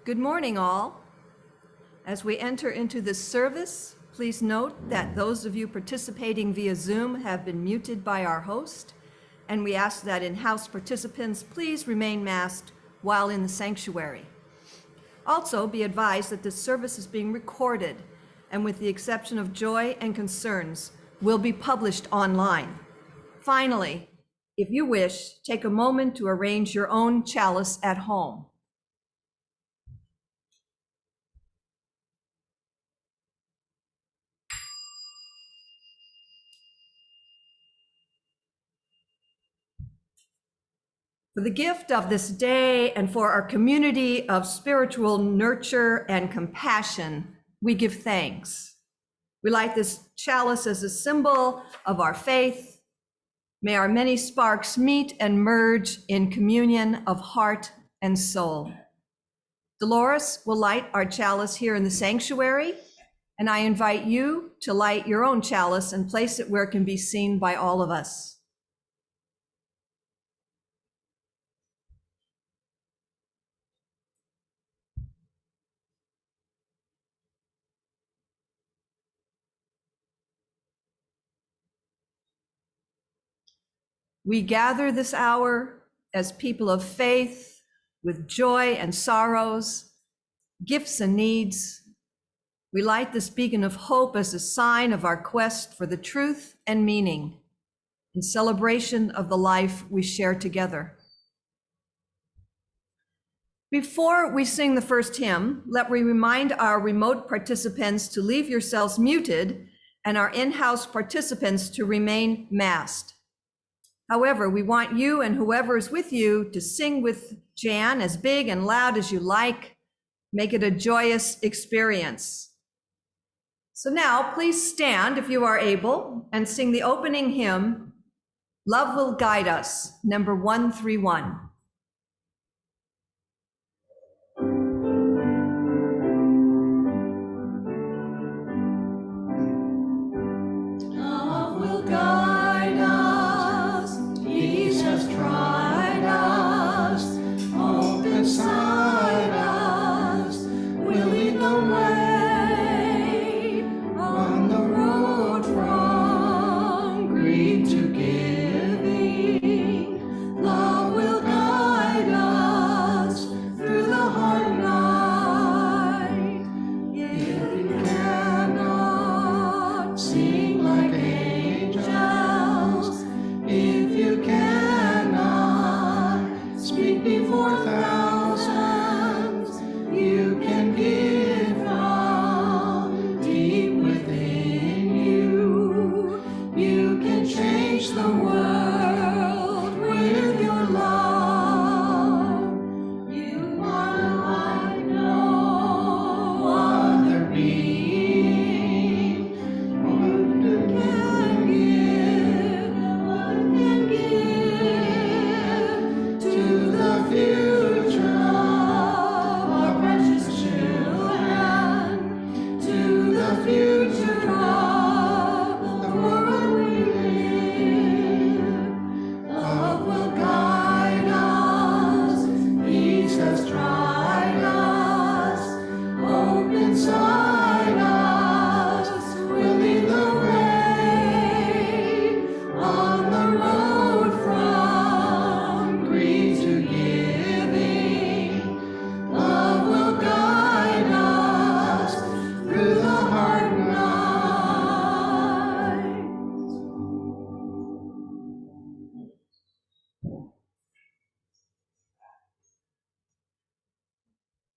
Good morning, all. As we enter into this service, please note that those of you participating via Zoom have been muted by our host, and we ask that in-house participants please remain masked while in the sanctuary. Also, be advised that this service is being recorded, and with the exception of joy and concerns, will be published online. Finally, if you wish, take a moment to arrange your own chalice at home. For the gift of this day and for our community of spiritual nurture and compassion, we give thanks. We light this chalice as a symbol of our faith. May our many sparks meet and merge in communion of heart and soul. Dolores will light our chalice here in the sanctuary, and I invite you to light your own chalice and place it where it can be seen by all of us. We gather this hour as people of faith with joy and sorrows, gifts and needs. We light this beacon of hope as a sign of our quest for the truth and meaning in celebration of the life we share together. Before we sing the first hymn, let me remind our remote participants to leave yourselves muted and our in-house participants to remain masked. However, we want you and whoever is with you to sing with Jan as big and loud as you like. Make it a joyous experience. So now please stand if you are able and sing the opening hymn, Love Will Guide Us, number 131. Love will guide us, peace has tried us, hope inside us, will lead the way on the road from greed to giving. Love will guide us through the hard night. If you cannot sing like angels, if you cannot speak before thousands, you can give from deep within you. You can change the world with your love. You are like no other being. One can give to the future of our precious children, to the future of the world we live. Love will guide us, peace has tried us, hope inside us will lead the way on the road from greed to giving. Love will guide us through the hard night.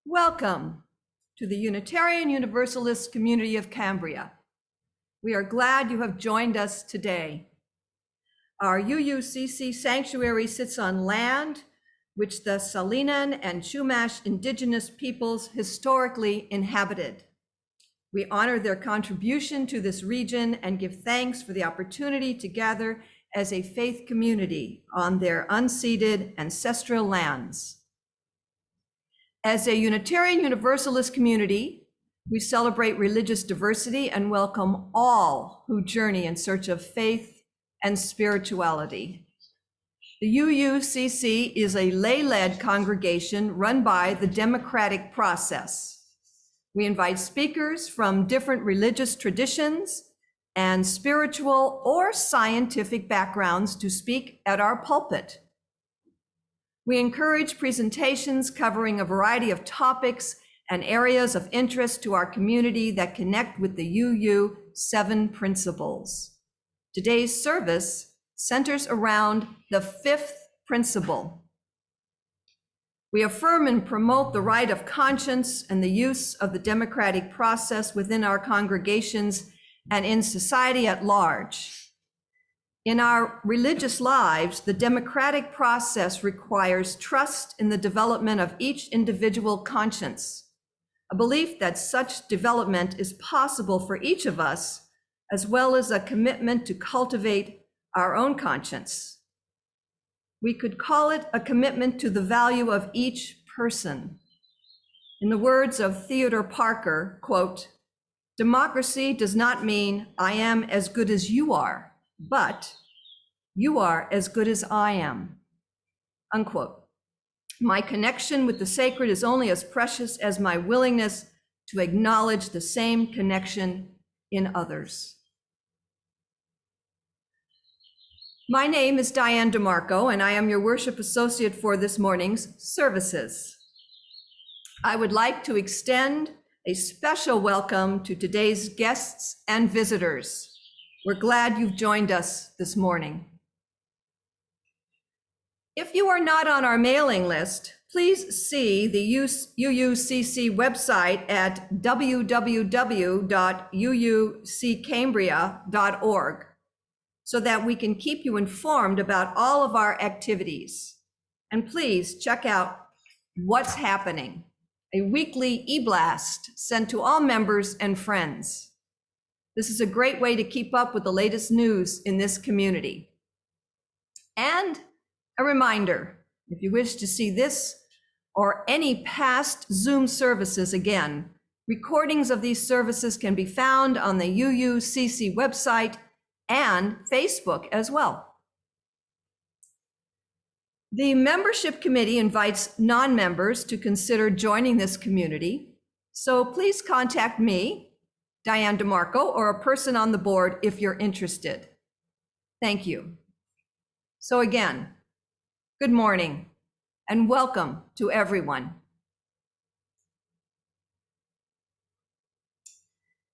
Welcome to the Unitarian Universalist community of Cambria. We are glad you have joined us today. Our UUCC sanctuary sits on land which the Salinan and Chumash indigenous peoples historically inhabited. We honor their contribution to this region and give thanks for the opportunity to gather as a faith community on their unceded ancestral lands. As a Unitarian Universalist community, we celebrate religious diversity and welcome all who journey in search of faith and spirituality. The UUCC is a lay-led congregation run by the democratic process. We invite speakers from different religious traditions and spiritual or scientific backgrounds to speak at our pulpit. We encourage presentations covering a variety of topics and areas of interest to our community that connect with the UU 7 principles. Today's service centers around the 5th principle. We affirm and promote the right of conscience and the use of the democratic process within our congregations and in society at large. In our religious lives, the democratic process requires trust in the development of each individual conscience, a belief that such development is possible for each of us, as well as a commitment to cultivate our own conscience. We could call it a commitment to the value of each person. In the words of Theodore Parker, quote, "Democracy does not mean I am as good as you are, but you are as good as I am," unquote. My connection with the sacred is only as precious as my willingness to acknowledge the same connection in others. My name is Diane DeMarco, and I am your worship associate for this morning's services. I would like to extend a special welcome to today's guests and visitors. We're glad you've joined us this morning. If you are not on our mailing list, please see the UUCC website at www.uuccambria.org so that we can keep you informed about all of our activities. And please check out What's Happening, a weekly e-blast sent to all members and friends. This is a great way to keep up with the latest news in this community. And a reminder, if you wish to see this or any past Zoom services again, recordings of these services can be found on the UUCC website and Facebook as well. The membership committee invites non-members to consider joining this community. So please contact me, Diane DeMarco, or a person on the board if you're interested. Thank you. So again, good morning and welcome to everyone.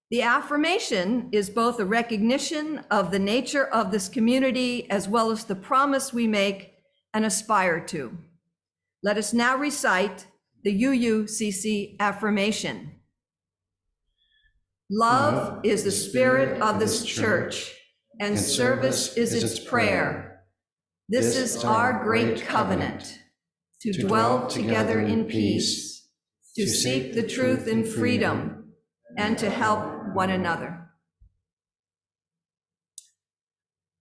The affirmation is both a recognition of the nature of this community as well as the promise we make and aspire to. Let us now recite the UUCC affirmation. Love is the spirit of this church, and service is its prayer. This is our great covenant, to dwell together in peace, to seek the truth in freedom, and to help one another.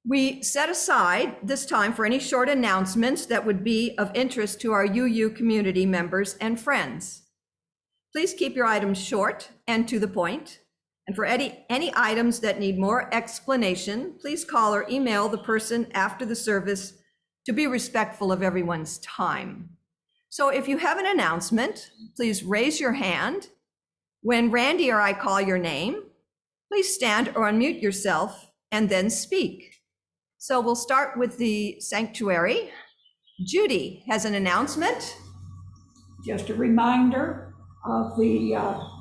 We set aside this time for any short announcements that would be of interest to our UU community members and friends. Please keep your items short and to the point. And for any items that need more explanation, please call or email the person after the service to be respectful of everyone's time. So if you have an announcement, please raise your hand. When Randy or I call your name, please stand or unmute yourself and then speak. So we'll start with the sanctuary. Judy has an announcement. Just a reminder of the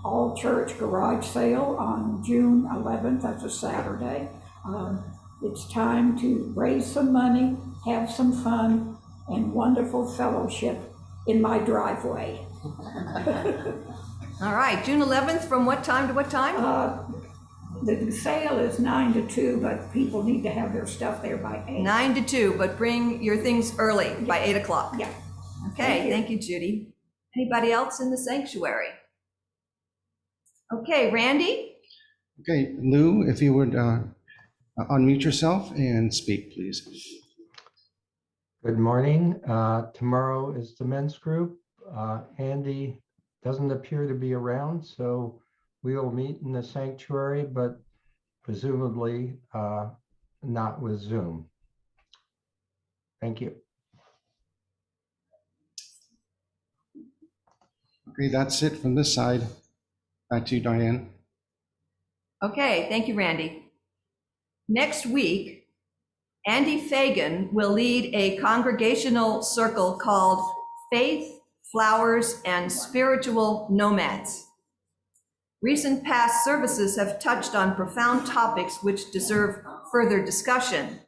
all church garage sale on June 11th. That's a Saturday. It's time to raise some money, have some fun, and wonderful fellowship in my driveway. All right, June 11th, from what time to what time? The sale is 9 to 2, but people need to have their stuff there by 8. 9 to 2, but bring your things early by 8 o'clock. Yeah. Okay, thank you, Judy. Anybody else in the sanctuary? Okay, Randy? Okay, Lou, if you would unmute yourself and speak, please. Good morning. Tomorrow is the men's group. Andy doesn't appear to be around, so we will meet in the sanctuary, but presumably not with Zoom. Thank you. Okay, that's it from this side. Back to you, Diane. Okay, thank you, Randy. Next week, Andy Fagan will lead a congregational circle called Faith, Flowers, and Spiritual Nomads. Recent past services have touched on profound topics which deserve further discussion.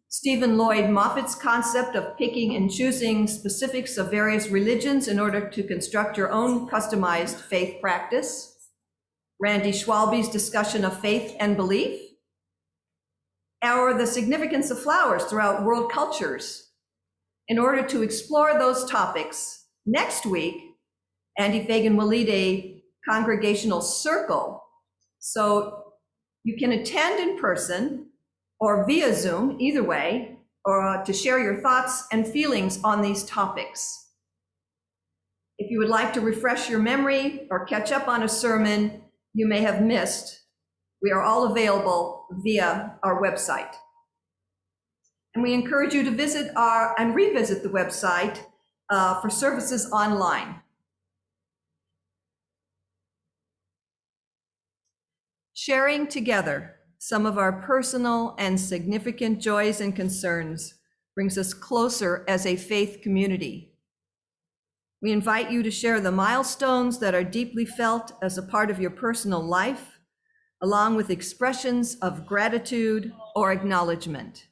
Stephen Lloyd Moffat's concept of picking and choosing specifics of various religions in order to construct your own customized faith practice. Randy Schwalbe's discussion of faith and belief, or the significance of flowers throughout world cultures. In order to explore those topics, next week, Andy Fagan will lead a congregational circle. So you can attend in person or via Zoom, either way, or to share your thoughts and feelings on these topics. If you would like to refresh your memory or catch up on a sermon you may have missed, we are all available via our website. And we encourage you to visit and revisit the website for services online. Sharing together some of our personal and significant joys and concerns brings us closer as a faith community. We invite you to share the milestones that are deeply felt as a part of your personal life, along with expressions of gratitude or acknowledgement.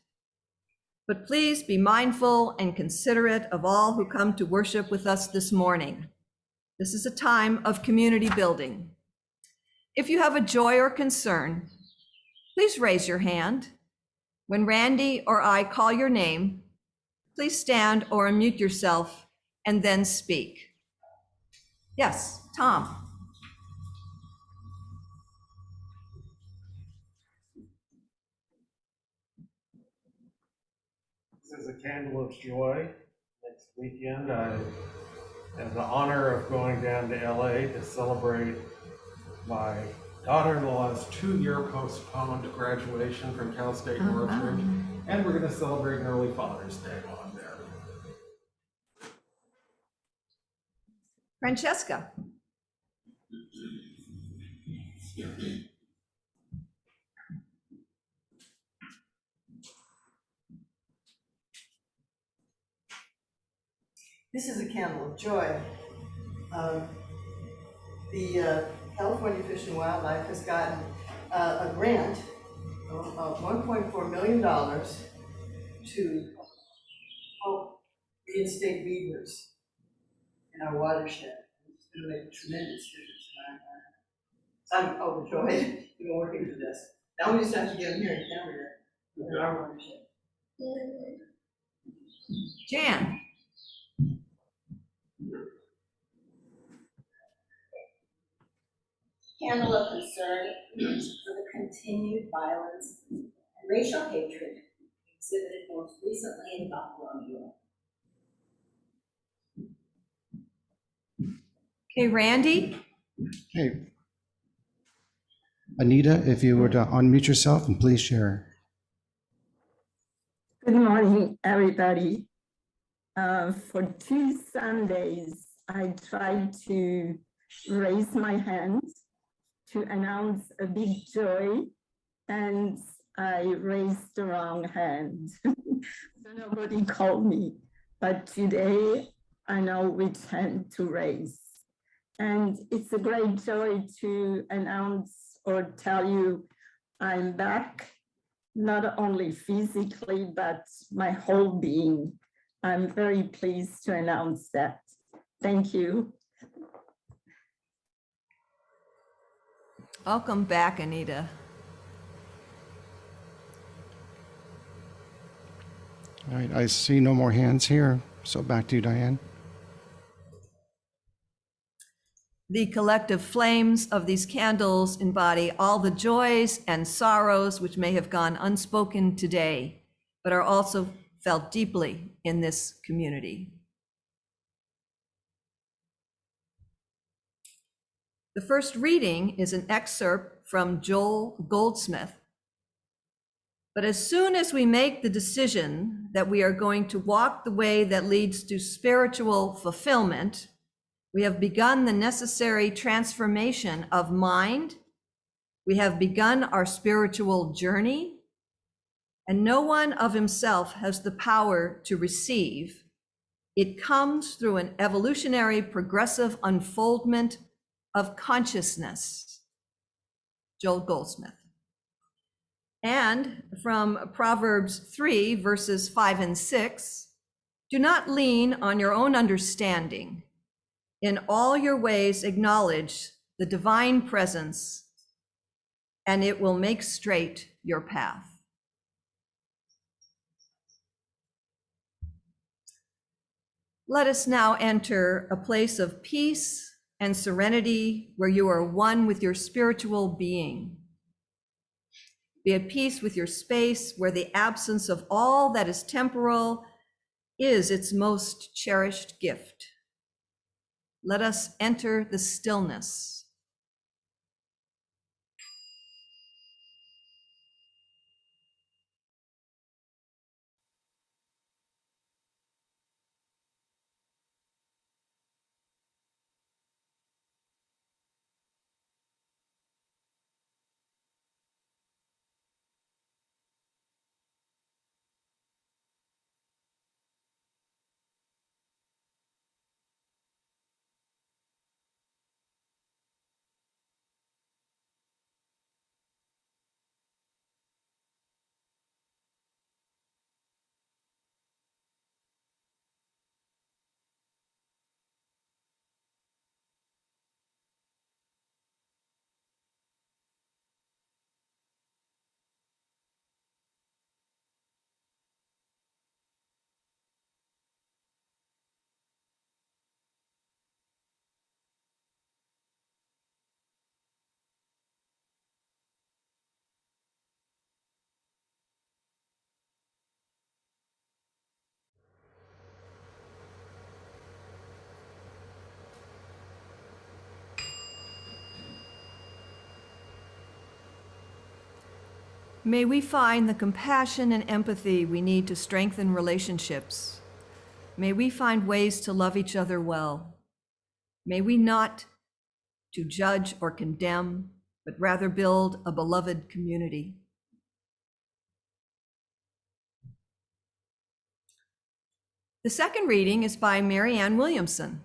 But please be mindful and considerate of all who come to worship with us this morning. This is a time of community building. If you have a joy or concern, please raise your hand. When Randy or I call your name, please stand or unmute yourself and then speak. Yes, Tom. This is a candle of joy. Next weekend, I have the honor of going down to LA to celebrate my daughter-in-law's 2-year postponed graduation from Cal State Northridge, and we're going to celebrate an early Father's Day while I'm there. Francesca. This is a candle of joy. The California Fish and Wildlife has gotten a grant of $1.4 million to help reinstate beavers in our watershed. It's going to make a tremendous difference in our environment. I'm overjoyed. We've been working for this. Now we just have to get them here in Cambria in our watershed. Jan. Candle of concern for the continued violence and racial hatred exhibited most recently in Buffalo, New York. Okay, Randy. Okay. Anita, if you were to unmute yourself and please share. Good morning, everybody. For 2 Sundays, I tried to raise my hand to announce a big joy, and I raised the wrong hand. So nobody called me, but today I know which hand to raise. And it's a great joy to announce or tell you I'm back, not only physically, but my whole being. I'm very pleased to announce that. Thank you. Welcome back, Anita. All right, I see no more hands here, so back to you, Diane. The collective flames of these candles embody all the joys and sorrows which may have gone unspoken today, but are also felt deeply in this community. The first reading is an excerpt from Joel Goldsmith. But as soon as we make the decision that we are going to walk the way that leads to spiritual fulfillment, We have begun the necessary transformation of mind. We have begun our spiritual journey, and no one of himself has the power to receive. It comes through an evolutionary progressive unfoldment of consciousness. Joel Goldsmith. And from Proverbs 3, verses 5 and 6, do not lean on your own understanding. In all your ways acknowledge the divine presence, and it will make straight your path. Let us now enter a place of peace and serenity where you are one with your spiritual being. Be at peace with your space where the absence of all that is temporal is its most cherished gift. Let us enter the stillness. May we find the compassion and empathy we need to strengthen relationships. May we find ways to love each other well. May we not to judge or condemn, but rather build a beloved community. The second reading is by Mary Ann Williamson.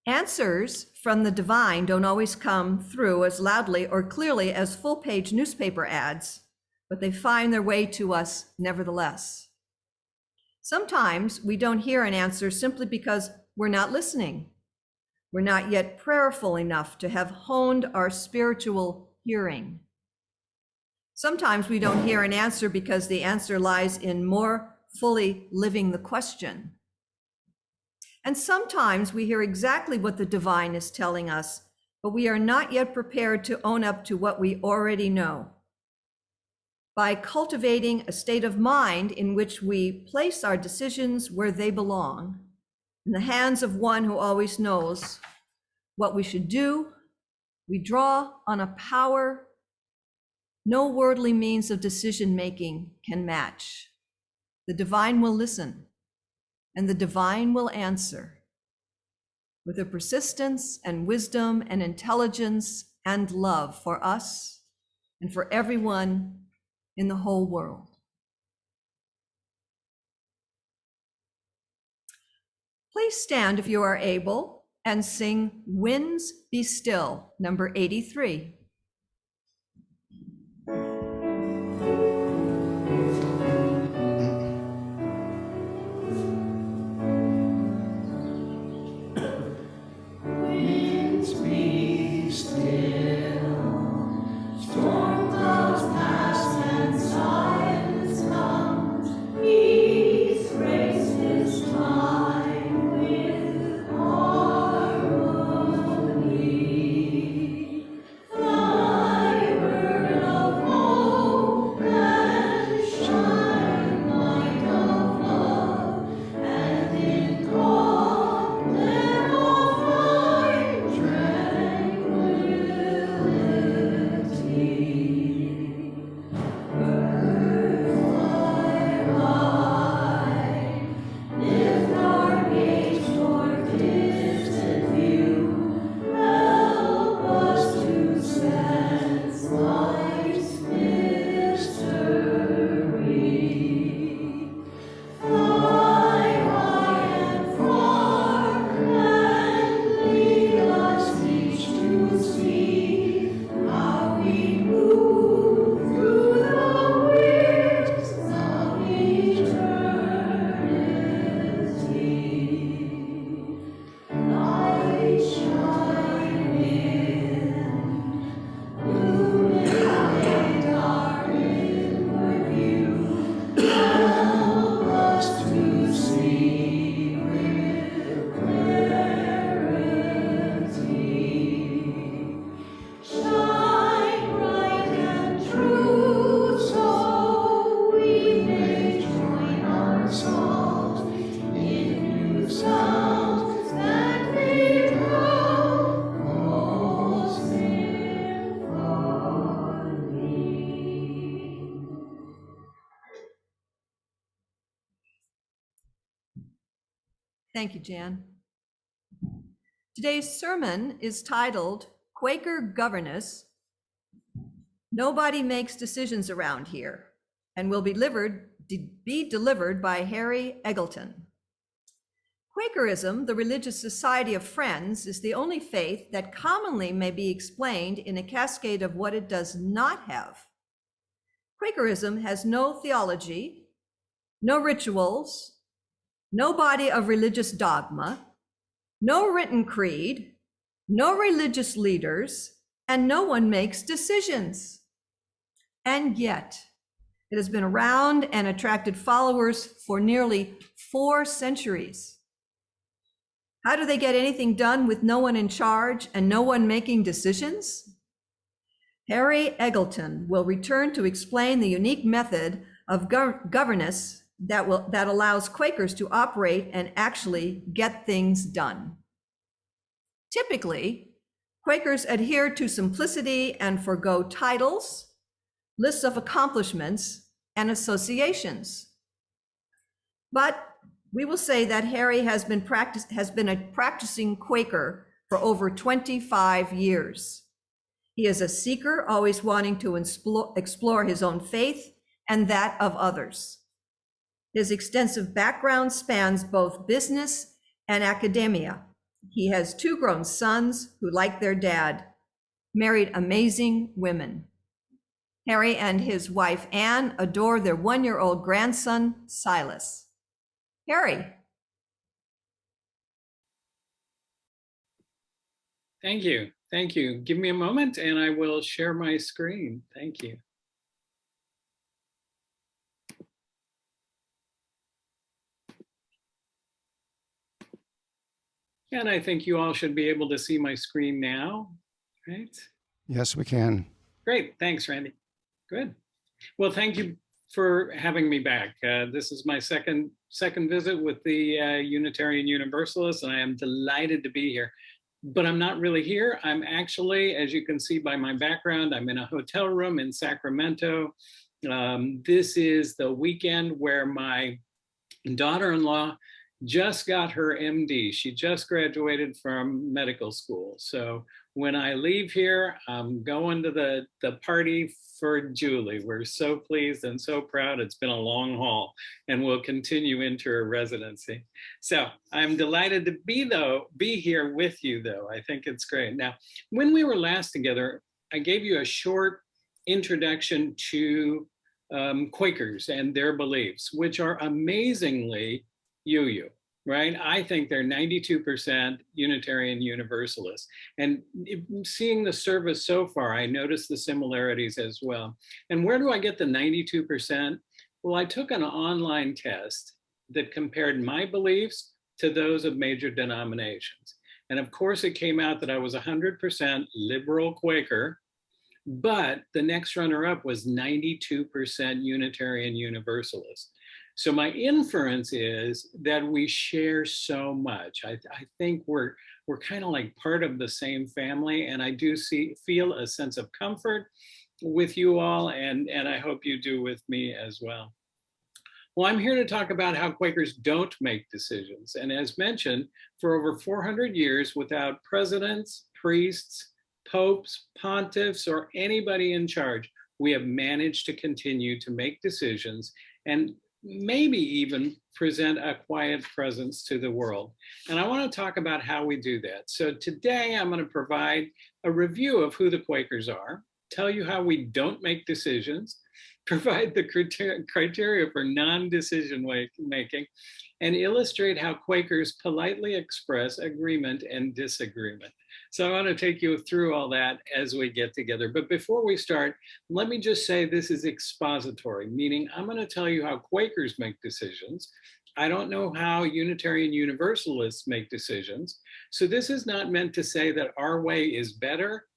Answers from the divine don't always come through as loudly or clearly as full-page newspaper ads, but they find their way to us nevertheless. Sometimes we don't hear an answer simply because we're not listening. We're not yet prayerful enough to have honed our spiritual hearing. Sometimes we don't hear an answer because the answer lies in more fully living the question. And sometimes we hear exactly what the divine is telling us, but we are not yet prepared to own up to what we already know. By cultivating a state of mind in which we place our decisions where they belong, in the hands of one who always knows what we should do, we draw on a power no worldly means of decision-making can match. The divine will listen, and the divine will answer with a persistence and wisdom and intelligence and love for us and for everyone in the whole world. Please stand if you are able and sing Winds Be Still, number 83. Harmony. Thank you, Jan. Today's sermon is titled Quaker Governess. Nobody makes decisions around here, and will be delivered by Harry Eggleton. Quakerism, the religious society of friends, is the only faith that commonly may be explained in a cascade of what it does not have. Quakerism has no theology, no rituals, no body of religious dogma, no written creed, no religious leaders, and no one makes decisions. And yet, it has been around and attracted followers for nearly 4 centuries. How do they get anything done with no one in charge and no one making decisions? Harry Eggleton will return to explain the unique method of governance that allows Quakers to operate and actually get things done. Typically, Quakers adhere to simplicity and forgo titles, lists of accomplishments, and associations. But we will say that Harry has been a practicing Quaker for over 25 years. He is a seeker, always wanting to explore his own faith and that of others. His extensive background spans both business and academia. He has 2 grown sons who, like their dad, married amazing women. Harry and his wife, Anne, adore their 1-year-old grandson, Silas. Harry. Thank you. Thank you. Give me a moment and I will share my screen. Thank you. And I think you all should be able to see my screen now, right? Yes, we can. Great. Thanks, Randy. Good. Well, thank you for having me back. This is my second visit with the Unitarian Universalists, and I am delighted to be here. But I'm not really here. I'm actually, as you can see by my background, I'm in a hotel room in Sacramento. This is the weekend where my daughter-in-law just got her MD. She just graduated from medical school. So when I leave here, I'm going to the party for Julie. We're so pleased and so proud. It's been a long haul and we'll continue into her residency. So I'm delighted to be here with you though. I think it's great. Now, when we were last together, I gave you a short introduction to Quakers and their beliefs, which are amazingly UU, right? I think they're 92% Unitarian Universalists. And seeing the service so far, I noticed the similarities as well. And where do I get the 92%? Well, I took an online test that compared my beliefs to those of major denominations. And of course, it came out that I was 100% liberal Quaker, but the next runner-up was 92% Unitarian Universalist. So my inference is that we share so much. I think we're kind of like part of the same family, and I do feel a sense of comfort with you all, and I hope you do with me as well. Well, I'm here to talk about how Quakers don't make decisions. And as mentioned, for over 400 years, without presidents, priests, popes, pontiffs, or anybody in charge, we have managed to continue to make decisions and maybe even present a quiet presence to the world. And I want to talk about how we do that. So today I'm going to provide a review of who the Quakers are, tell you how we don't make decisions, provide the criteria for non-decision making, and illustrate how Quakers politely express agreement and disagreement. So I want to take you through all that as we get together. But before we start, let me just say this is expository, meaning I'm going to tell you how Quakers make decisions. I don't know how Unitarian Universalists make decisions. So this is not meant to say that our way is better.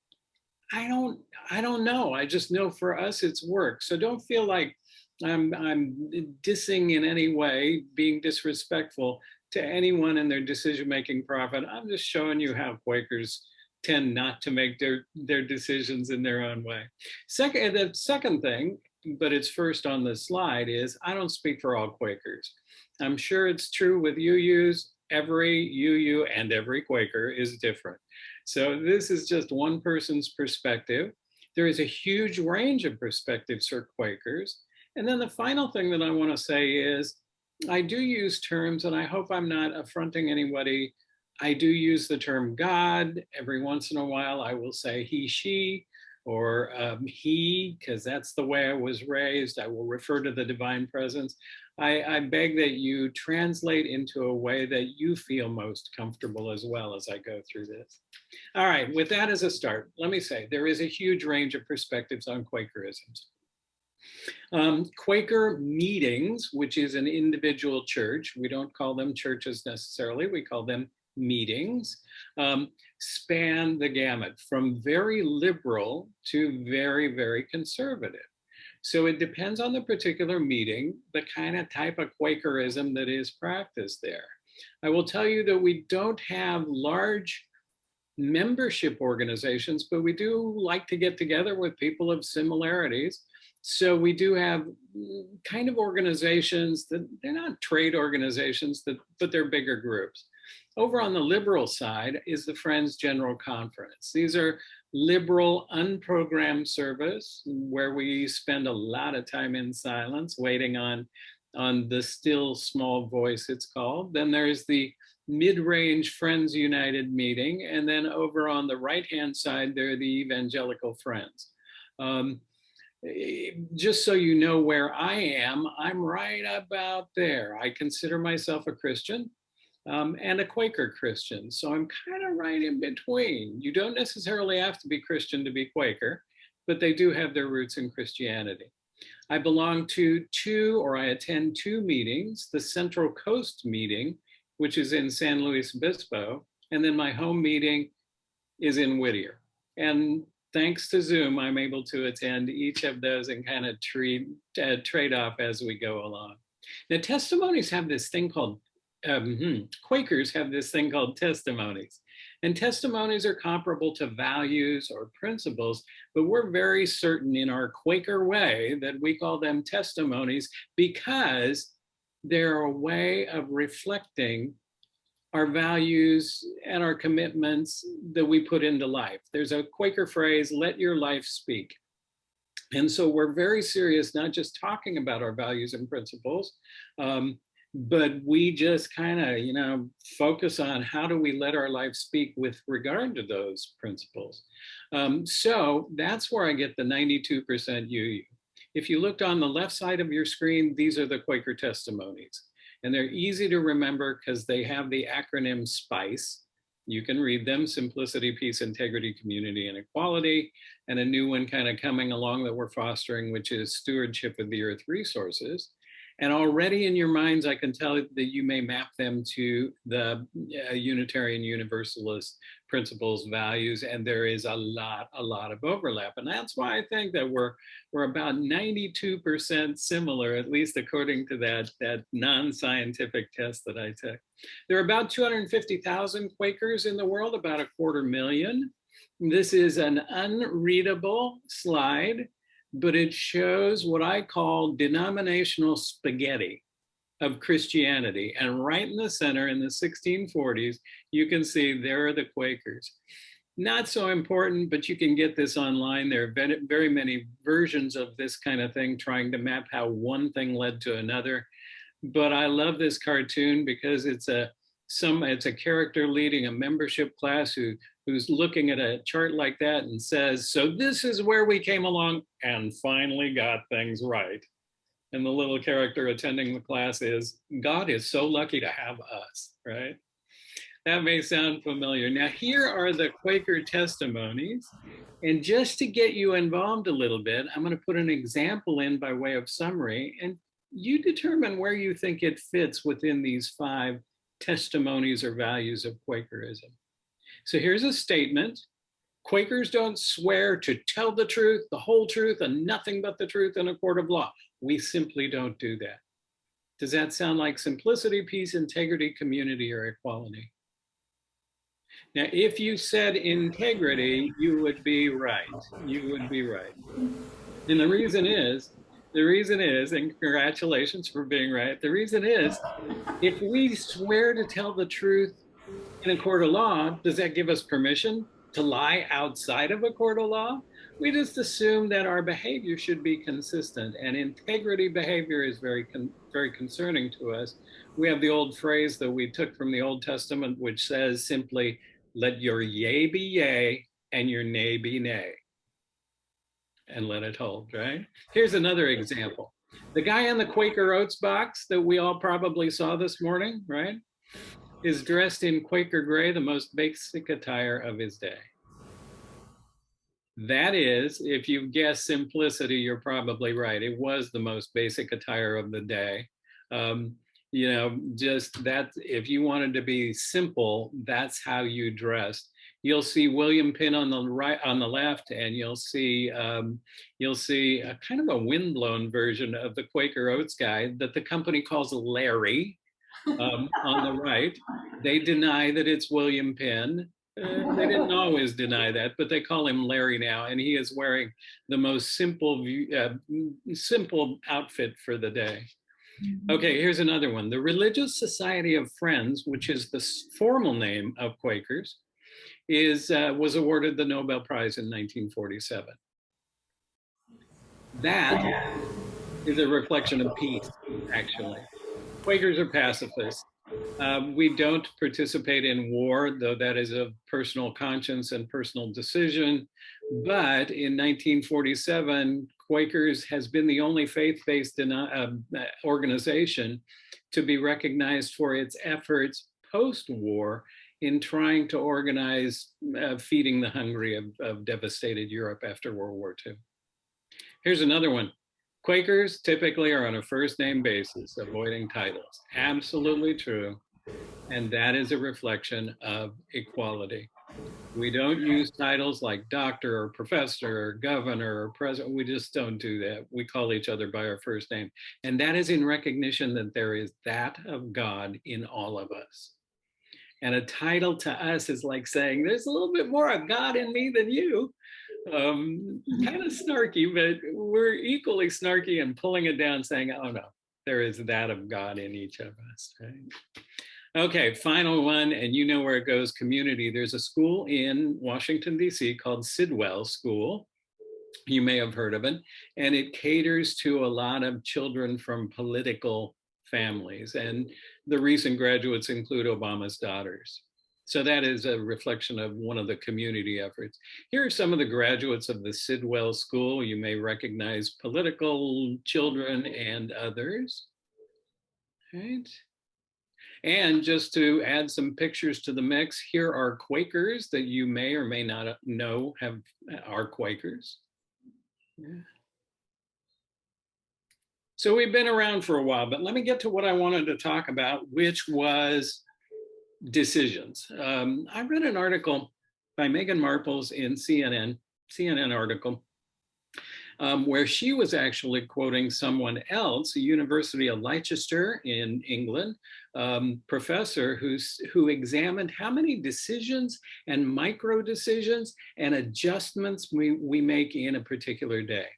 I don't know. I just know for us it's work. So don't feel like I'm dissing in any way, being disrespectful to anyone in their decision-making process. I'm just showing you how Quakers tend not to make their decisions in their own way. The second thing, but it's first on the slide, is I don't speak for all Quakers. I'm sure it's true with UUs. every UU and every Quaker is different. So this is just one person's perspective. There is a huge range of perspectives for Quakers. And then the final thing that I want to say is, I do use terms, and I hope I'm not affronting anybody. I do use the term God. Every once in a while, I will say he, she, or he, because that's the way I was raised. I will refer to the divine presence. I beg that you translate into a way that you feel most comfortable as well as I go through this. All right, with that as a start, let me say there is a huge range of perspectives on Quakerisms. Quaker meetings, which is an individual church, we don't call them churches necessarily, we call them meetings, span the gamut from very liberal to very, very conservative. So it depends on the particular meeting, the kind of type of Quakerism that is practiced there. I will tell you that we don't have large membership organizations, but we do like to get together with people of similarities. So we do have kind of organizations that they're not trade organizations, but they're bigger groups. Over on the liberal side is the Friends General Conference. These are liberal, unprogrammed service where we spend a lot of time in silence waiting on the still small voice, it's called. Then there's the mid-range Friends United meeting. And then over on the right-hand side, there are the Evangelical Friends. Just so you know where I am, I'm right about there. I consider myself a Christian. And a Quaker Christian. So I'm kind of right in between. You don't necessarily have to be Christian to be Quaker, but they do have their roots in Christianity. I belong to I attend two meetings, the Central Coast meeting, which is in San Luis Obispo, and then my home meeting is in Whittier. And thanks to Zoom, I'm able to attend each of those and kind of trade off as we go along. Now, testimonies have this thing called Quakers have this thing called testimonies. And testimonies are comparable to values or principles, but we're very certain in our Quaker way that we call them testimonies because they're a way of reflecting our values and our commitments that we put into life. There's a Quaker phrase, let your life speak. And so we're very serious, not just talking about our values and principles, but we just kind of, focus on how do we let our life speak with regard to those principles. So that's where I get the 92% UU. If you looked on the left side of your screen, these are the Quaker testimonies. And they're easy to remember because they have the acronym SPICE. You can read them: simplicity, peace, integrity, community, and equality. And a new one kind of coming along that we're fostering, which is stewardship of the earth resources. And already in your minds, I can tell that you may map them to the Unitarian Universalist principles, values, and there is a lot of overlap. And that's why I think that we're about 92% similar, at least according to that non-scientific test that I took. There are about 250,000 Quakers in the world, about 250,000. This is an unreadable slide, but it shows what I call denominational spaghetti of Christianity. And right in the center, in the 1640s, you can see there are the Quakers. Not so important, but you can get this online. There are very many versions of this kind of thing, trying to map how one thing led to another. But I love this cartoon because it's a character leading a membership class who's looking at a chart like that and says, so this is where we came along and finally got things right. And the little character attending the class is, God is so lucky to have us, right? That may sound familiar. Now, here are the Quaker testimonies. And just to get you involved a little bit, I'm going to put an example in by way of summary, and you determine where you think it fits within these 5 testimonies or values of Quakerism. So here's a statement. Quakers don't swear to tell the truth, the whole truth, and nothing but the truth in a court of law. We simply don't do that. Does that sound like simplicity, peace, integrity, community, or equality? Now, if you said integrity, you would be right. You would be right. And the reason is, The reason is, and congratulations for being right. The reason is, if we swear to tell the truth in a court of law, does that give us permission to lie outside of a court of law? We just assume that our behavior should be consistent, and integrity behavior is very concerning to us. We have the old phrase that we took from the Old Testament, which says simply, let your yea be yea and your nay be nay, and let it hold, right? Here's another example. The guy in the Quaker Oats box that we all probably saw this morning, right, is dressed in Quaker gray, the most basic attire of his day. That is, if you guess simplicity, you're probably right. It was the most basic attire of the day. You know, just that, if you wanted to be simple, that's how you dressed. You'll see William Penn on the right, on the left, and you'll see a kind of a windblown version of the Quaker Oats guy that the company calls Larry. On the right, they deny that it's William Penn. They didn't always deny that, but they call him Larry now, and he is wearing the most simple outfit for the day. Okay, here's another one. The Religious Society of Friends, which is the formal name of Quakers, was awarded the Nobel Prize in 1947. That is a reflection of peace, actually. Quakers are pacifists. We don't participate in war, though that is of personal conscience and personal decision. But in 1947, Quakers has been the only faith-based organization to be recognized for its efforts post-war in trying to organize feeding the hungry of devastated Europe after World War II. Here's another one. Quakers typically are on a first name basis, avoiding titles. Absolutely true. And that is a reflection of equality. We don't use titles like doctor or professor or governor or president. We just don't do that. We call each other by our first name. And that is in recognition that there is that of God in all of us. And a title to us is like saying, there's a little bit more of God in me than you. Kind of snarky, but we're equally snarky and pulling it down saying, oh no, there is that of God in each of us, right? Okay, final one, and you know where it goes, community. There's a school in Washington, D.C. called Sidwell School. You may have heard of it, and it caters to a lot of children from political families, and the recent graduates include Obama's daughters. So that is a reflection of one of the community efforts. Here are some of the graduates of the Sidwell School. You may recognize political children and others, right? And just to add some pictures to the mix, here are Quakers that you may or may not know are Quakers. Yeah. So we've been around for a while, but let me get to what I wanted to talk about, which was decisions. I read an article by Meghan Markle's in CNN article, where she was actually quoting someone else, a University of Leicester in England, professor who examined how many decisions and micro decisions and adjustments we make in a particular day.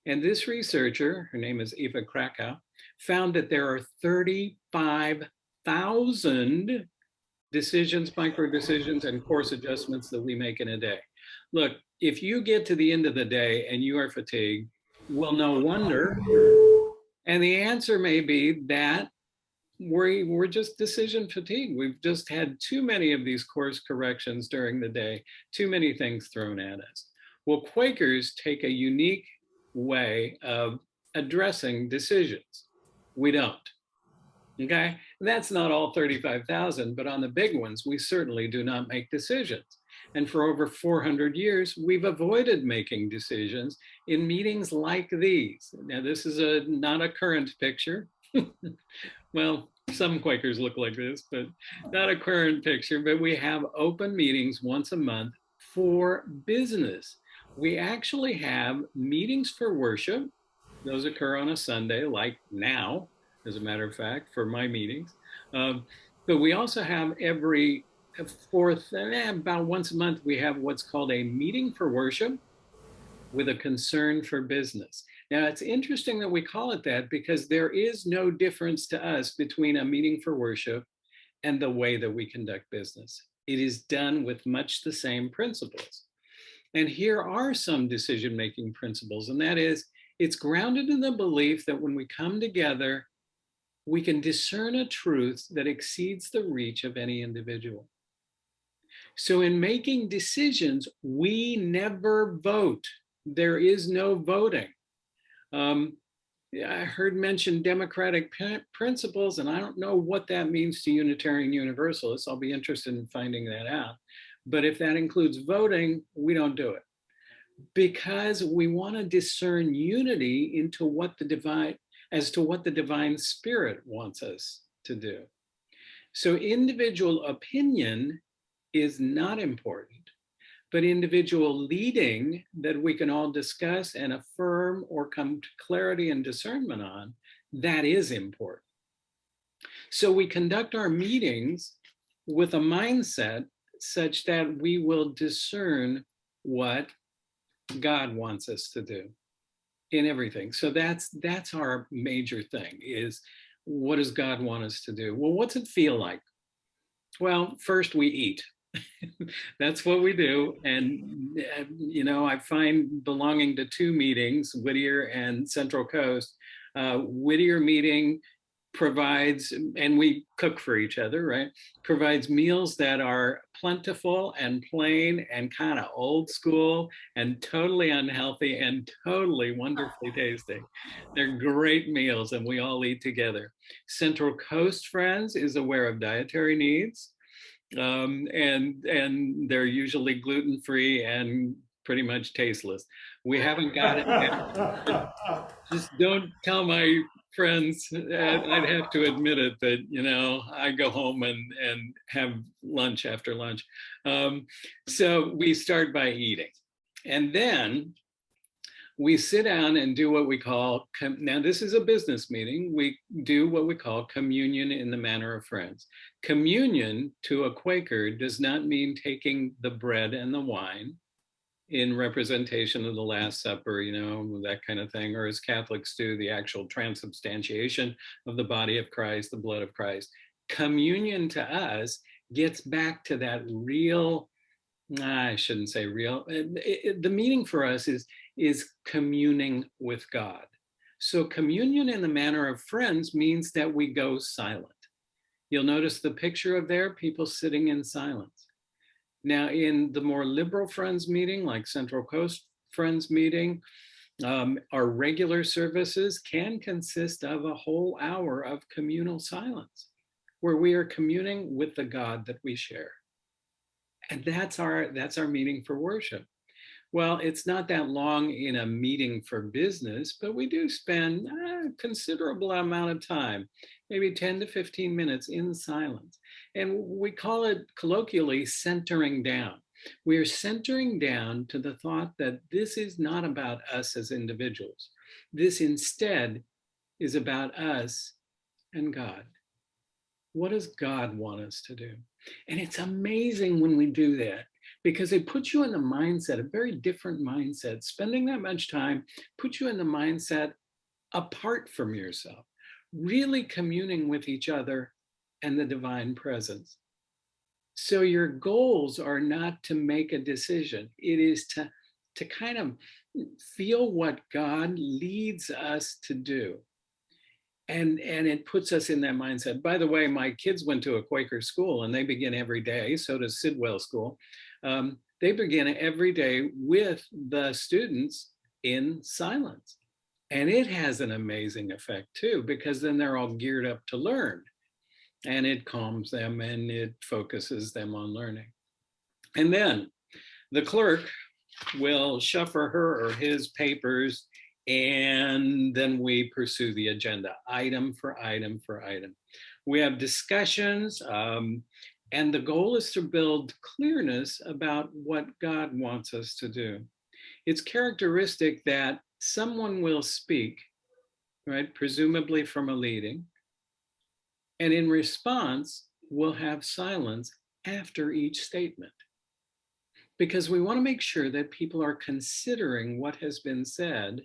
And this researcher, her name is Eva Krakow, found that there are 35,000 decisions, micro decisions, and course adjustments that we make in a day. Look, if you get to the end of the day and you are fatigued, well, no wonder. And the answer may be that we're just decision fatigue. We've just had too many of these course corrections during the day, too many things thrown at us. Well, Quakers take a unique way of addressing decisions. We don't. Okay, that's not all 35,000, but on the big ones, we certainly do not make decisions. And for over 400 years, we've avoided making decisions in meetings like these. Now, this is not a current picture. Well, some Quakers look like this, but not a current picture, but we have open meetings once a month for business. We actually have meetings for worship. Those occur on a Sunday, like now, as a matter of fact, for my meetings. But we also have about once a month, we have what's called a meeting for worship with a concern for business. Now, it's interesting that we call it that because there is no difference to us between a meeting for worship and the way that we conduct business. It is done with much the same principles. And here are some decision-making principles, and that is, it's grounded in the belief that when we come together, we can discern a truth that exceeds the reach of any individual. So in making decisions, we never vote. There is no voting. I heard mentioned democratic principles, and I don't know what that means to Unitarian Universalists. I'll be interested in finding that out. But if that includes voting, we don't do it because we want to discern unity into what the divine, as to what the divine spirit wants us to do. So individual opinion is not important. But individual leading that we can all discuss and affirm or come to clarity and discernment on, that is important. So we conduct our meetings with a mindset such that we will discern what God wants us to do in everything. So that's our major thing, is what does God want us to do? Well, what's it feel like? Well, first we eat. That's what we do. And, you know, I find belonging to two meetings, Whittier and Central Coast. Whittier meeting provides, and we cook for each other, right? Provides meals that are plentiful and plain and kind of old school and totally unhealthy and totally wonderfully tasty. They're great meals and we all eat together. Central Coast Friends is aware of dietary needs. And they're usually gluten-free and pretty much tasteless. We haven't got it yet. Just don't tell my friends. I'd have to admit it, but you know, I go home and have lunch after lunch. So we start by eating, and then we sit down and do what we call, now this is a business meeting, we do what we call communion in the manner of friends. Communion to a Quaker does not mean taking the bread and the wine in representation of the Last Supper, you know, that kind of thing, or as Catholics do, the actual transubstantiation of the body of Christ, the blood of Christ. Communion to us gets back to that real, I shouldn't say real, the meaning for us is communing with God. So communion in the manner of friends means that we go silent. You'll notice the picture of there, people sitting in silence. Now in the more liberal friends meeting, like Central Coast Friends meeting, our regular services can consist of a whole hour of communal silence, where we are communing with the God that we share. And that's our meeting for worship. Well, it's not that long in a meeting for business, but we do spend a considerable amount of time, maybe 10 to 15 minutes in silence. And we call it colloquially centering down. We're centering down to the thought that this is not about us as individuals. This instead is about us and God. What does God want us to do? And it's amazing when we do that, because it puts you in the mindset, a very different mindset. Spending that much time puts you in the mindset apart from yourself, really communing with each other and the divine presence. So your goals are not to make a decision. It is to kind of feel what God leads us to do. And it puts us in that mindset. By the way, my kids went to a Quaker school and they begin every day. So does Sidwell School. They begin every day with the students in silence. And it has an amazing effect too, because then they're all geared up to learn. And it calms them and it focuses them on learning. And then the clerk will shuffle her or his papers, and then we pursue the agenda item for item for item. We have discussions, and the goal is to build clearness about what God wants us to do. It's characteristic that someone will speak, right, presumably from a leading, and in response, we'll have silence after each statement, because we want to make sure that people are considering what has been said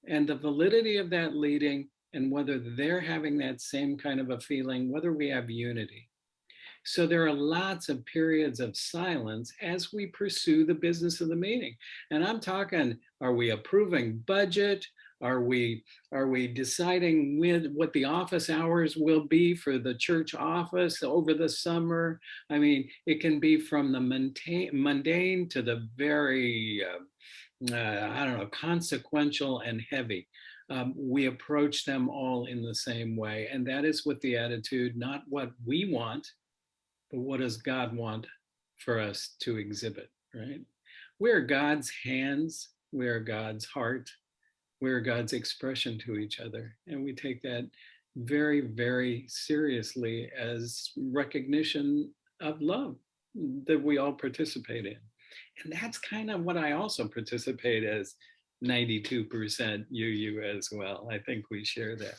and the validity of that leading, and whether they're having that same kind of a feeling, whether we have unity. So there are lots of periods of silence as we pursue the business of the meeting. And I'm talking, are we approving budget? Are we deciding what the office hours will be for the church office over the summer? I mean, it can be from the mundane to the very, I don't know, consequential and heavy. We approach them all in the same way. And that is with the attitude, not what we want, but what does God want for us to exhibit, right? We're God's hands, we're God's heart, we're God's expression to each other. And we take that very, very seriously as recognition of love that we all participate in. And that's kind of what I also participate as 92% UU as well. I think we share that.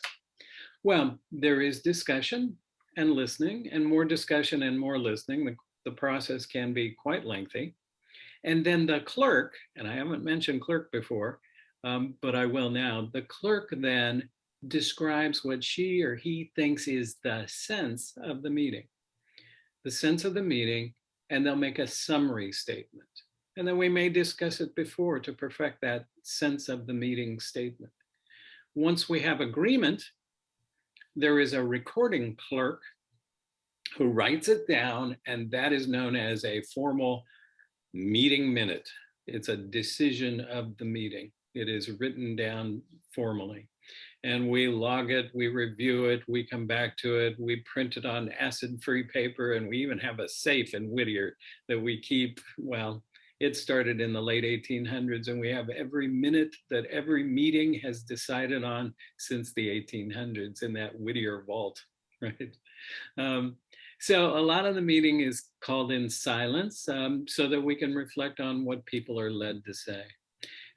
Well, there is discussion and listening, and more discussion and more listening. The process can be quite lengthy. And then the clerk, and I haven't mentioned clerk before, but I will now. The clerk then describes what she or he thinks is the sense of the meeting. The sense of the meeting, and they'll make a summary statement. And then we may discuss it before to perfect that sense of the meeting statement. Once we have agreement, there is a recording clerk who writes it down, and that is known as a formal meeting minute. It's a decision of the meeting. It is written down formally. And we log it, we review it, we come back to it, we print it on acid-free paper, and we even have a safe in Whittier that we keep. Well, it started in the late 1800s, and we have every minute that every meeting has decided on since the 1800s in that Whittier vault, right? So a lot of the meeting is called in silence so that we can reflect on what people are led to say.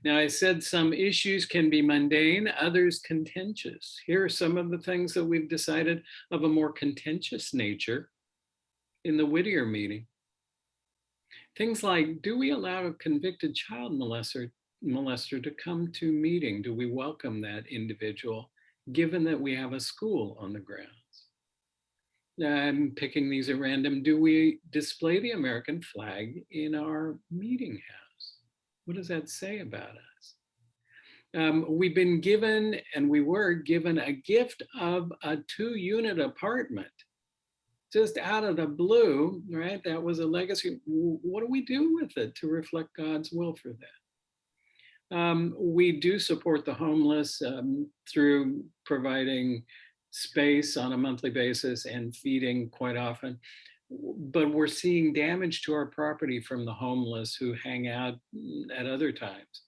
Now, I said some issues can be mundane, others contentious. Here are some of the things that we've decided of a more contentious nature in the Whittier meeting. Things like, do we allow a convicted child molester to come to meeting? Do we welcome that individual, given that we have a school on the grounds? I'm picking these at random. Do we display the American flag in our meeting house? What does that say about us? We've been given, and we were given, a gift of a 2-unit apartment. Just out of the blue, right? That was a legacy. What do we do with it to reflect God's will for that? We do support the homeless through providing space on a monthly basis and feeding quite often. But we're seeing damage to our property from the homeless who hang out at other times.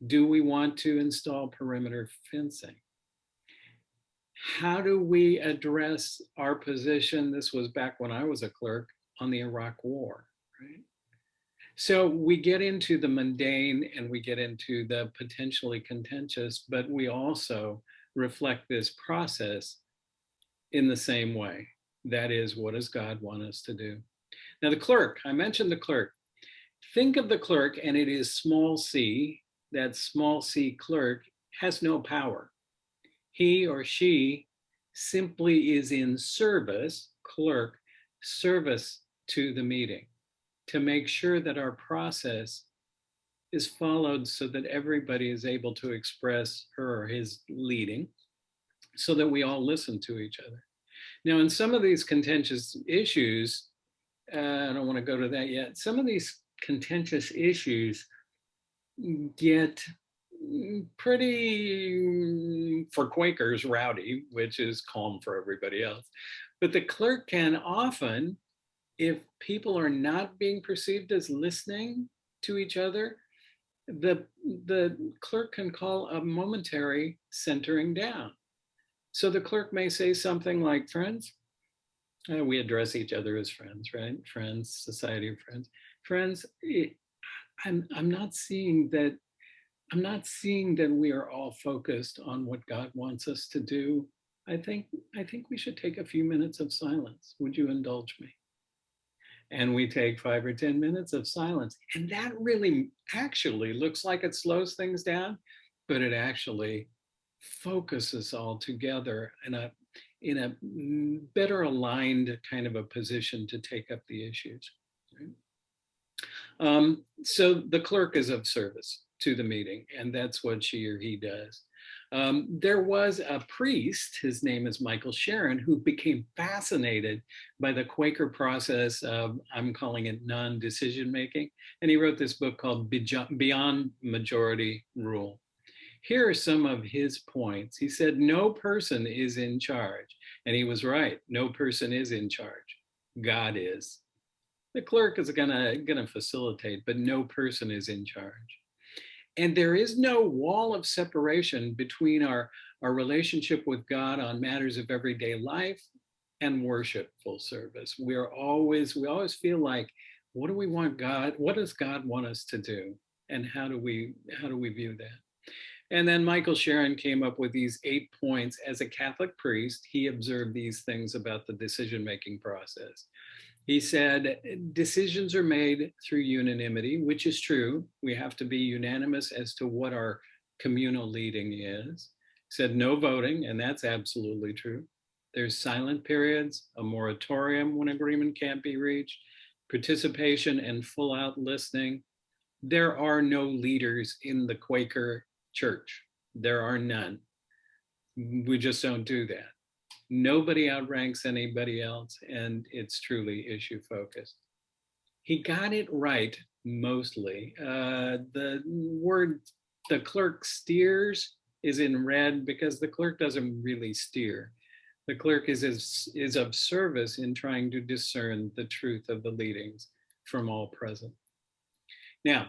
Do we want to install perimeter fencing? How do we address our position? This was back when I was a clerk on the Iraq War, right? So we get into the mundane and we get into the potentially contentious, but we also reflect this process in the same way. That is, what does God want us to do? Now, the clerk, I mentioned the clerk. Think of the clerk, and it is small c. That small c clerk has no power. He or she simply is in service, clerk, service to the meeting, to make sure that our process is followed so that everybody is able to express her or his leading, so that we all listen to each other. Now, in some of these contentious issues, I don't want to go to that yet, some of these contentious issues get pretty, for Quakers, rowdy, which is calm for everybody else. But the clerk can often, if people are not being perceived as listening to each other, the clerk can call a momentary centering down. So the clerk may say something like, friends, we address each other as friends, right? Friends, society of friends. Friends, I'm not seeing that we are all focused on what God wants us to do. I think we should take a few minutes of silence. Would you indulge me? And we take 5 or 10 minutes of silence. And that really actually looks like it slows things down. but it actually focuses all together in a better aligned kind of a position to take up the issues. Right? So the clerk is of service to the meeting, and that's what she or he does. There was a priest, his name is Michael Sharon, who became fascinated by the Quaker process of, I'm calling it non-decision making. And he wrote this book called Beyond Majority Rule. Here are some of his points. He said, no person is in charge. And he was right. No person is in charge. God is. The clerk is gonna facilitate, but no person is in charge. And there is no wall of separation between our relationship with God on matters of everyday life and worshipful service. We always feel like, what do we want God? What does God want us to do? And how do we view that? And then Michael Sharon came up with these 8 points. As a Catholic priest, he observed these things about the decision-making process. He said, decisions are made through unanimity, which is true. We have to be unanimous as to what our communal leading is. He said, no voting, and that's absolutely true. There's silent periods, a moratorium when agreement can't be reached, participation and full out listening. There are no leaders in the Quaker church. There are none. We just don't do that. Nobody outranks anybody else, and it's truly issue focused. He got it right mostly. The word the clerk steers is in red because the clerk doesn't really steer. The clerk is of service in trying to discern the truth of the leadings from all present. Now,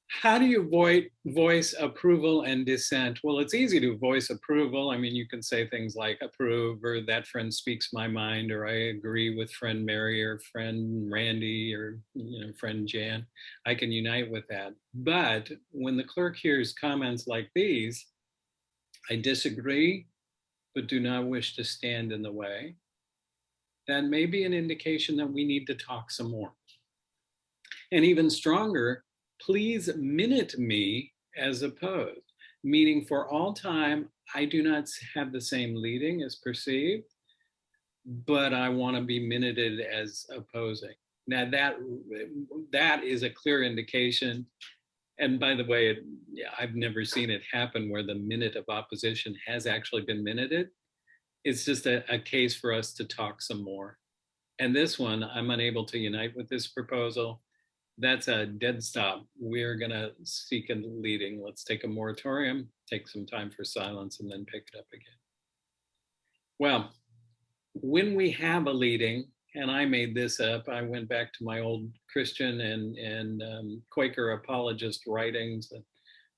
how do you voice approval and dissent? Well, it's easy to voice approval. I mean, you can say things like approve, or that friend speaks my mind, or I agree with friend Mary or friend Randy, or friend Jan. I can unite with that. But when the clerk hears comments like these, I disagree, but do not wish to stand in the way, that may be an indication that we need to talk some more. And even stronger, please minute me as opposed, meaning for all time, I do not have the same leading as perceived, but I want to be minuted as opposing. Now that is a clear indication. And by the way, I've never seen it happen where the minute of opposition has actually been minuted. It's just a case for us to talk some more. And this one, I'm unable to unite with this proposal. That's a dead stop. We're going to seek a leading. Let's take a moratorium, take some time for silence, and then pick it up again. Well, when we have a leading, and I made this up, I went back to my old Christian and Quaker apologist writings.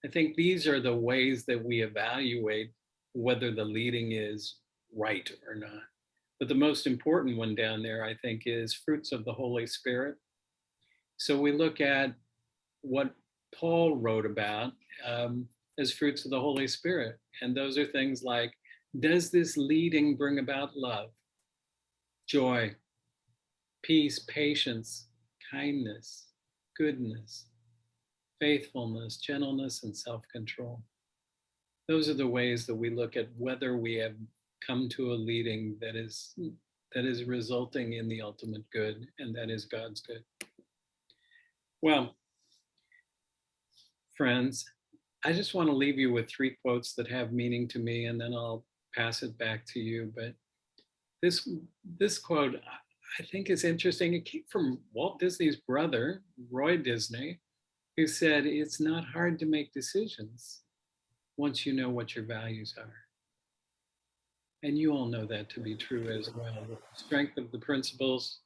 I think these are the ways that we evaluate whether the leading is right or not. But the most important one down there, I think, is fruits of the Holy Spirit. So we look at what Paul wrote about as fruits of the Holy Spirit. And those are things like, does this leading bring about love, joy, peace, patience, kindness, goodness, faithfulness, gentleness, and self-control? Those are the ways that we look at whether we have come to a leading that is resulting in the ultimate good, and that is God's good. Well, friends, I just want to leave you with 3 quotes that have meaning to me, and then I'll pass it back to you. But this quote, I think, is interesting. It came from Walt Disney's brother, Roy Disney, who said, it's not hard to make decisions once you know what your values are. And you all know that to be true as well. The strength of the principles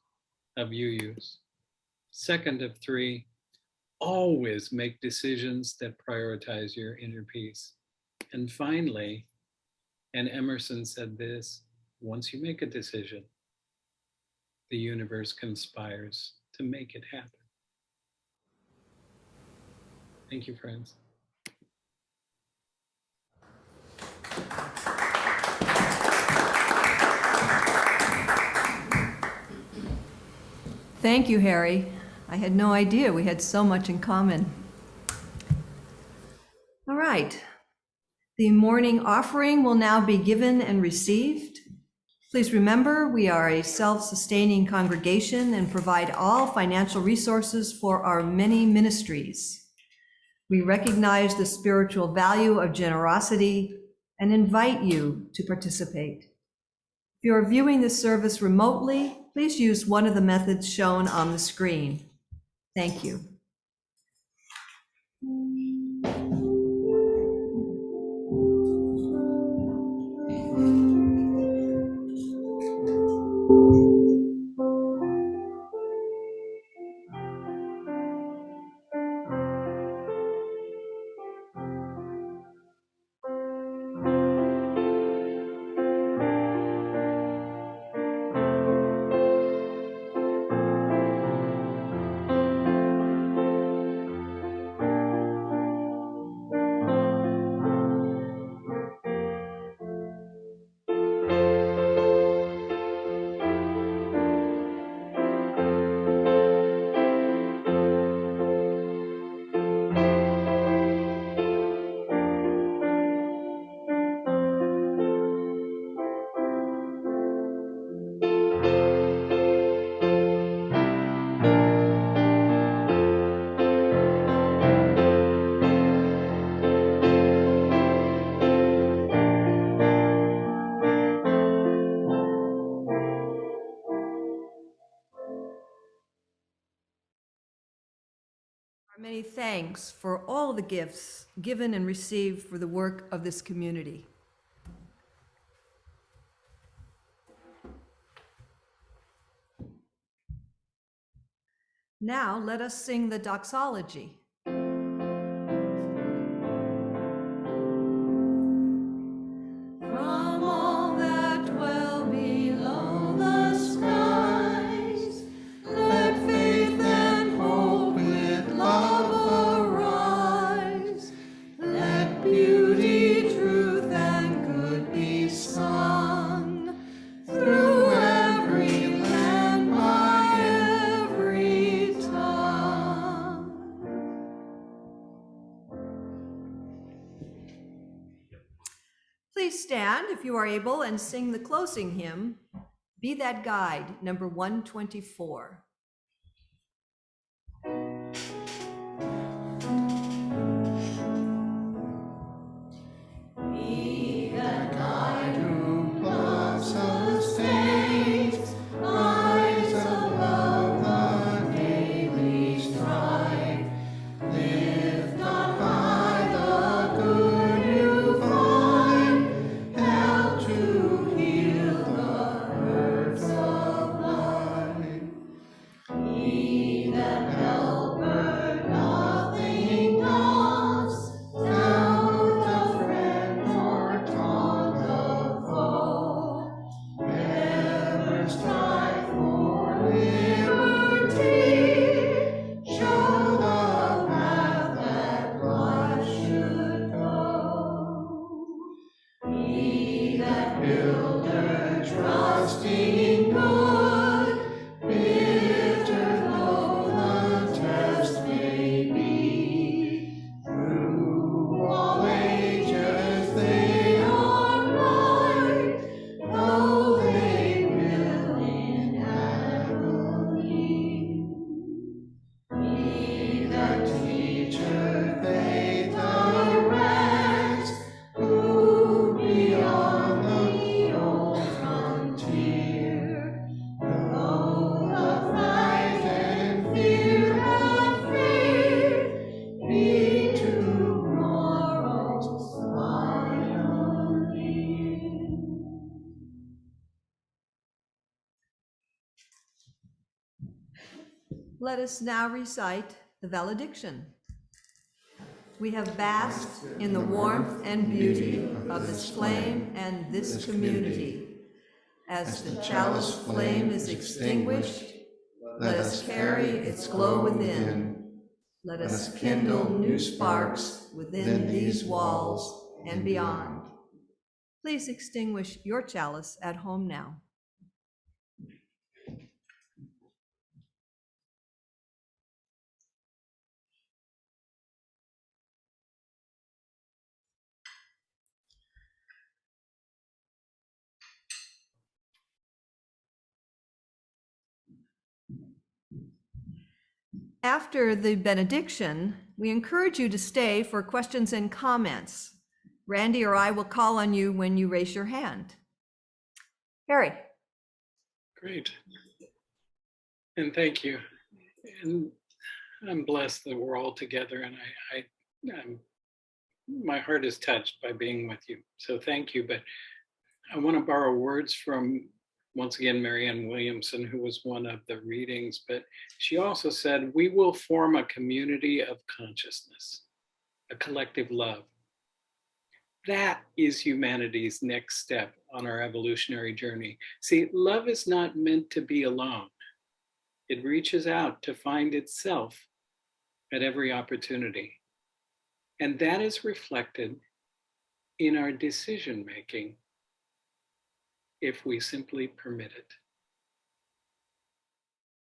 of UUs. Second of 3, always make decisions that prioritize your inner peace. And finally, and Emerson said this, once you make a decision, the universe conspires to make it happen. Thank you, friends. Thank you, Harry. I had no idea we had so much in common. All right. right. The morning offering will now be given and received. Please remember, we are a self-sustaining congregation and provide all financial resources for our many ministries. We recognize the spiritual value of generosity and invite you to participate. If you are viewing this service remotely, please use one of the methods shown on the screen. Thank you. Many thanks for all the gifts given and received for the work of this community. Now let us sing the doxology. From all that dwell below the skies, let faith and hope with love arise. Let beauty, truth, and good be sung through every land by every tongue. Please stand if you are able and sing the closing hymn, Be That Guide, number 124. Be that guide who love sustains, rise above the daily strife. Lift not high the good you find, help to heal the hurts of life. He that helper nothing knows, doubt the friend nor taunt the foe. Never strive for liberty, show the path that life should go. Be that builder trusting good, bitter though the test may be. Through all ages they are right, though they will in agony. Be that teacher faith directs, who beyond the old frontier, though the fright and fear have feared, be tomorrow's pioneer. Let us now recite the valediction. We have basked in the warmth and beauty of this flame and this community. As the chalice flame is extinguished, let us carry its glow within. Let us kindle new sparks within these walls and beyond. Please extinguish your chalice at home now. After the benediction, we encourage you to stay for questions and comments. Randy or I will call on you when you raise your hand. Harry. Great. And thank you. And I'm blessed that we're all together, and my heart is touched by being with you. So thank you. But I want to borrow words from, once again, Marianne Williamson, who was one of the readings, but she also said, we will form a community of consciousness, a collective love. That is humanity's next step on our evolutionary journey. See, love is not meant to be alone. It reaches out to find itself at every opportunity. And that is reflected in our decision making if we simply permit it.